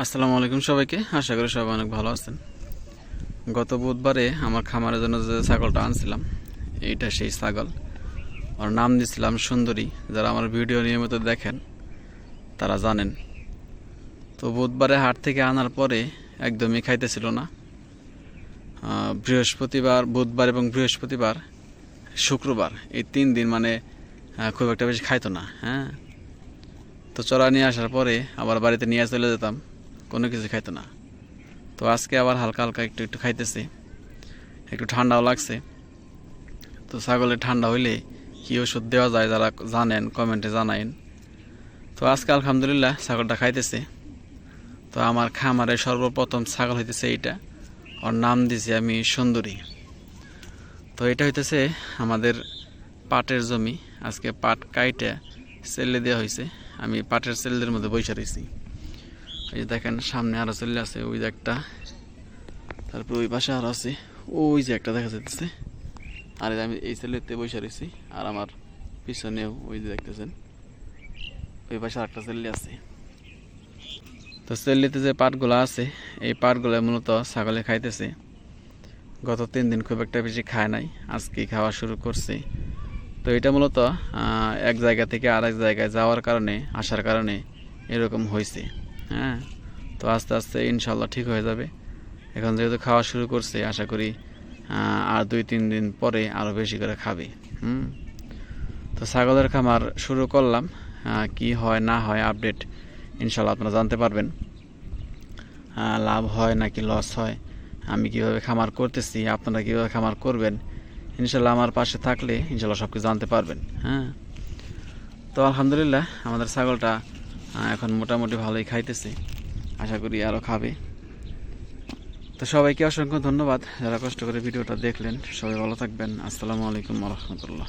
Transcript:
আসসালামু আলাইকুম সবাইকে। আশা করি সবাই অনেক ভালো আছেন। গত বুধবারে আমার খামারের জন্য যে ছাগলটা আনছিলাম, এইটা সেই ছাগল। ওর নাম দিয়েছিলাম সুন্দরী। যারা আমার ভিডিও নিয়মিত দেখেন তারা জানেন। তো বুধবারে হাট থেকে আনার পরে একদমই খাইতেছিল না। বৃহস্পতিবার, বুধবার এবং বৃহস্পতিবার, শুক্রবার এই 3 দিন মানে খুব একটা বেশি খাইতো না। তো চড়া নিয়ে আসার পরে আবার বাড়িতে নিয়ে চলে যেতাম, কোনো কিছু খাইতো না। তো আজকে আবার হালকা হালকা একটু একটু খাইতেছে, একটু ঠান্ডাও লাগছে। তো ছাগলের ঠান্ডা হইলে কী ওষুধ দেওয়া যায় যারা জানেন কমেন্টে জানাইন। তো আজকে আলহামদুলিল্লাহ ছাগলটা খাইতেছে। তো আমার খামারে সর্বপ্রথম ছাগল হইতেছে এইটা। ওর নাম দিয়েছি আমি সুন্দরী। তো এটা হইতেছে আমাদের পাটের জমি। আজকে পাট কাইটে সেলে দেওয়া হয়েছে। আমি পাটের সেলদের মধ্যে বসে রয়েছি। এই যে দেখেন সামনে আরও চলে আছে, ওই যে একটা, তারপর ওই পাশে আরও আছে, ওই যে একটা দেখা যাচ্ছে। আর আমি এই সেলেতে বসে রয়েছি, আর আমার পিছনেও ওই যে দেখতেছেন ওই পাশে আরেকটা সেল্লি আছে। তো সেল্লিতে যে পাটগুলো আছে, এই পাটগুলো মূলত ছাগলে খাইতেছে। গত 3 দিন খুব একটা বেশি খায় নাই, আজকে খাওয়া শুরু করছে। তো এটা মূলত এক জায়গা থেকে আরেক জায়গায় যাওয়ার কারণে, আসার কারণে এরকম হয়েছে। তো আস্তে আস্তে ইনশাল্লাহ ঠিক হয়ে যাবে। এখন যেহেতু খাওয়া শুরু করছে, আশা করি আর 2-3 দিন পরে আরও বেশি করে খাবে। তো ছাগলের খামার শুরু করলাম, কি হয় না হয় আপডেট ইনশাল্লাহ আপনারা জানতে পারবেন। লাভ হয় নাকি লস হয়, আমি কিভাবে খামার করতেছি, আপনারা কীভাবে খামার করবেন, ইনশাল্লাহ আমার পাশে থাকলে ইনশাল্লাহ সব কিছু জানতে পারবেন। তো আলহামদুলিল্লাহ আমাদের ছাগলটা এখন মোটামুটি ভালোই খাইতেছে, আশা করি আরও খাবে। তো সবাইকে অসংখ্য ধন্যবাদ যারা কষ্ট করে ভিডিওটা দেখলেন। সবাই ভালো থাকবেন। আসসালামু আলাইকুম ওয়া রাহমাতুল্লাহ।